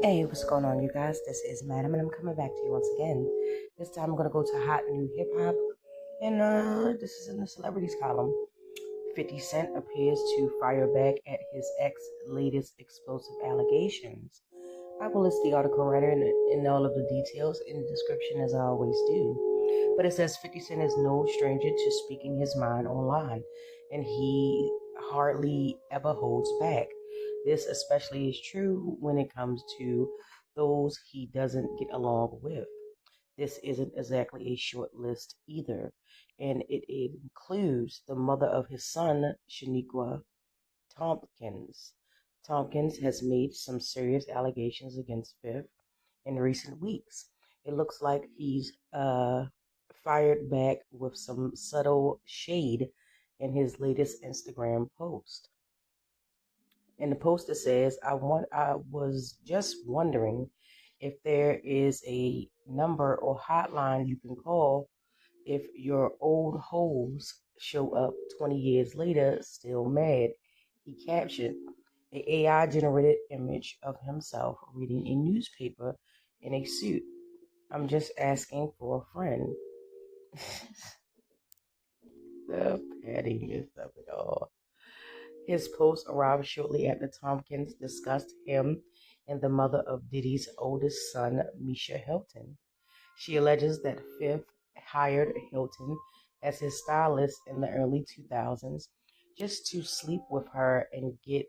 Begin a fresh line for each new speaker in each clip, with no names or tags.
Hey, what's going on, you guys? This is Madam, and I'm coming back to you once again. This time I'm gonna go to Hot New Hip Hop, and this is in the celebrities column. 50 Cent appears to fire back at his ex latest explosive allegations. I will list the article writer and all of the details in the description as I always do. But it says 50 Cent is no stranger to speaking his mind online, and he hardly ever holds back. This especially is true when it comes to those he doesn't get along with. This isn't exactly a short list either, and it includes the mother of his son, Shaniqua Tompkins. Tompkins has made some serious allegations against Fifth in recent weeks. It looks like he's fired back with some subtle shade in his latest Instagram post. In the post it says, I was just wondering if there is a number or hotline you can call if your old hoes show up 20 years later still mad. He captioned an AI generated image of himself reading a newspaper in a suit. I'm just asking for a friend. The pettiness of it all. His post arrived shortly after Tompkins discussed him and the mother of Diddy's oldest son, Misha Hilton. She alleges that Fifth hired Hilton as his stylist in the early 2000s just to sleep with her and get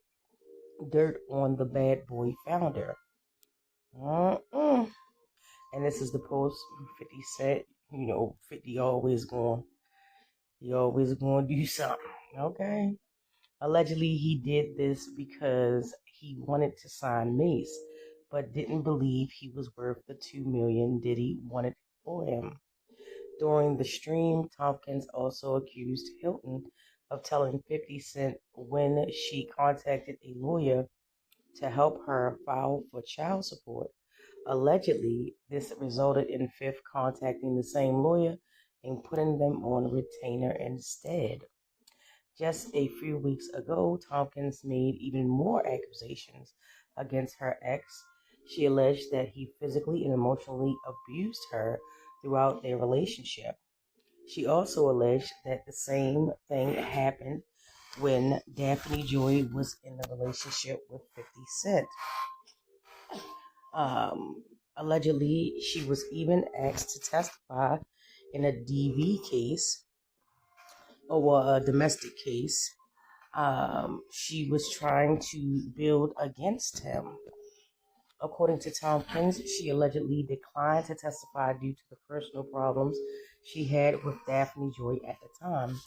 dirt on the bad boy founder. Mm-mm. And this is the post 50 said, 50 he always going to do something. Okay. Allegedly, he did this because he wanted to sign Mace, but didn't believe he was worth the $2 million Diddy wanted for him. During the stream, Tompkins also accused Hilton of telling 50 Cent when she contacted a lawyer to help her file for child support. Allegedly, this resulted in Fifth contacting the same lawyer and putting them on retainer instead. Just a few weeks ago, Tompkins made even more accusations against her ex. She alleged that he physically and emotionally abused her throughout their relationship. She also alleged that the same thing happened when Daphne Joy was in a relationship with 50 Cent. Allegedly, she was even asked to testify in a DV case or a domestic case. She was trying to build against him. According to Tompkins, she allegedly declined to testify due to the personal problems she had with Daphne Joy at the time.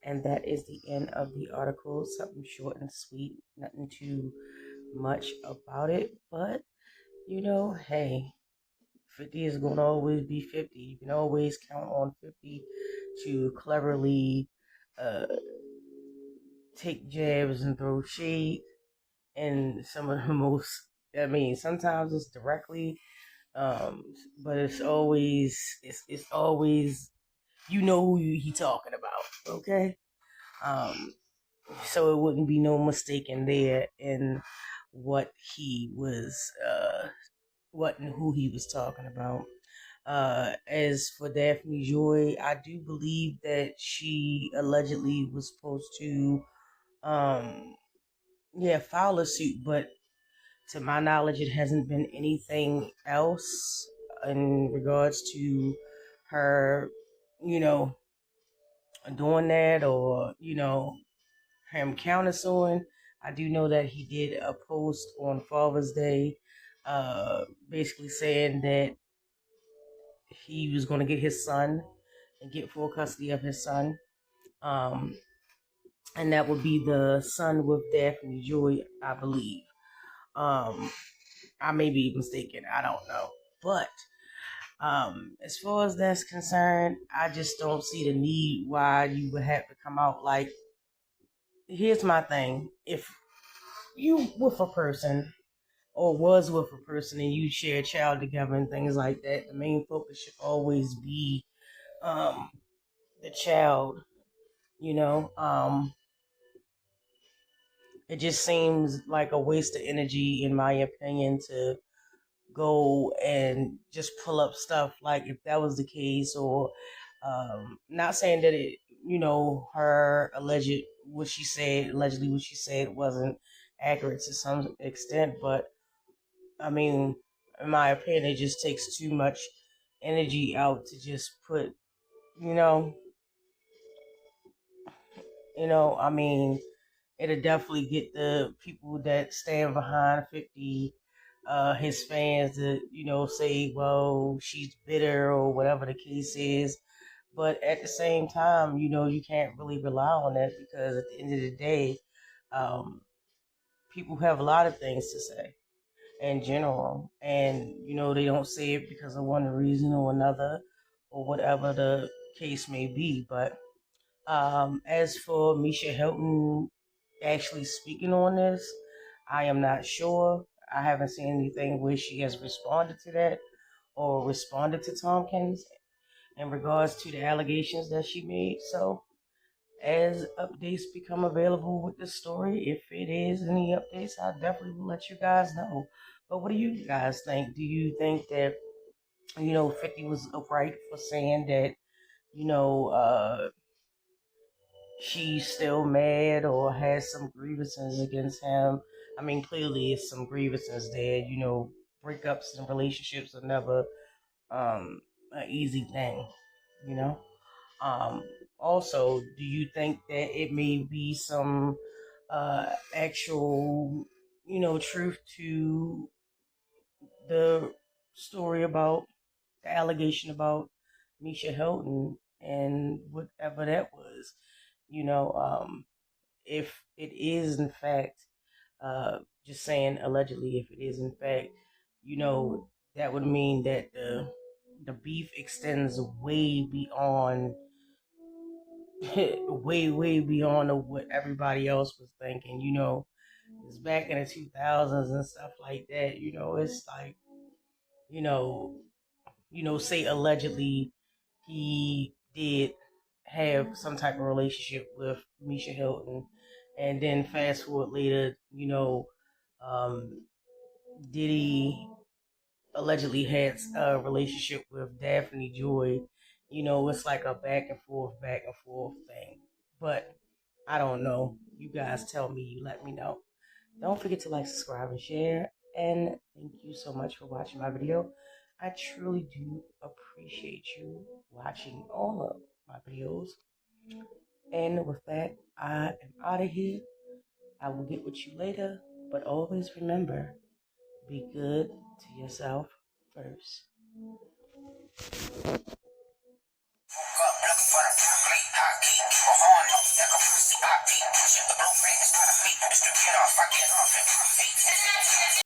And that is the end of the article. Something short and sweet, nothing too much about it. But, hey, 50 is going to always be 50. You can always count on 50 to cleverly take jabs and throw shade. And some of the most, sometimes it's directly, but it's always, you know who he talking about, okay? So it wouldn't be no mistake in there in what he was, what and who he was talking about. As for Daphne Joy, I do believe that she allegedly was supposed to, file a suit, but to my knowledge, it hasn't been anything else in regards to her, doing that or, him countersuing. I do know that he did a post on Father's Day, basically saying that he was going to get his son and get full custody of his son. And that would be the son with Daphne Joy, I believe. I may be mistaken. I don't know. But as far as that's concerned, I just don't see the need why you would have to come out like, here's my thing. If you with a person or was with a person and you share a child together and things like that, the main focus should always be the child, you know. it just seems like a waste of energy, in my opinion, to go and just pull up stuff like if that was the case, or not saying that it, her allegedly what she said wasn't accurate to some extent, but I mean, in my opinion, it just takes too much energy out to just put, you know, I mean, it'll definitely get the people that stand behind 50, his fans to, say, well, she's bitter or whatever the case is. But at the same time, you can't really rely on that, because at the end of the day, um, people have a lot of things to say in general. And, they don't say it because of one reason or another, or whatever the case may be. But as for Misha Hilton actually speaking on this, I am not sure. I haven't seen anything where she has responded to that or responded to Tompkins in regards to the allegations that she made. So, as updates become available with the story, if it is any updates, I definitely will let you guys know. But what do you guys think? Do you think that, 50 was upright for saying that, you know, uh, she's still mad or has some grievances against him? I mean, clearly it's some grievances there. Breakups and relationships are never an easy thing, you know? Um, Also, do you think that it may be some actual, truth to the story about the allegation about Misha Hilton and whatever that was? You know, if it is in fact, just saying allegedly, if it is in fact, that would mean that the beef extends way beyond way beyond what everybody else was thinking. It's back in the 2000s and stuff like that. It's like, you know, say allegedly he did have some type of relationship with Misha Hilton, and then fast forward later, um, Diddy allegedly had a relationship with Daphne Joy. It's like a back and forth thing. But I don't know. You guys tell me, you let me know. Don't forget to like, subscribe, and share. And thank you so much for watching my video. I truly do appreciate you watching all of my videos. And with that, I am out of here. I will get with you later. But always remember, be good to yourself first.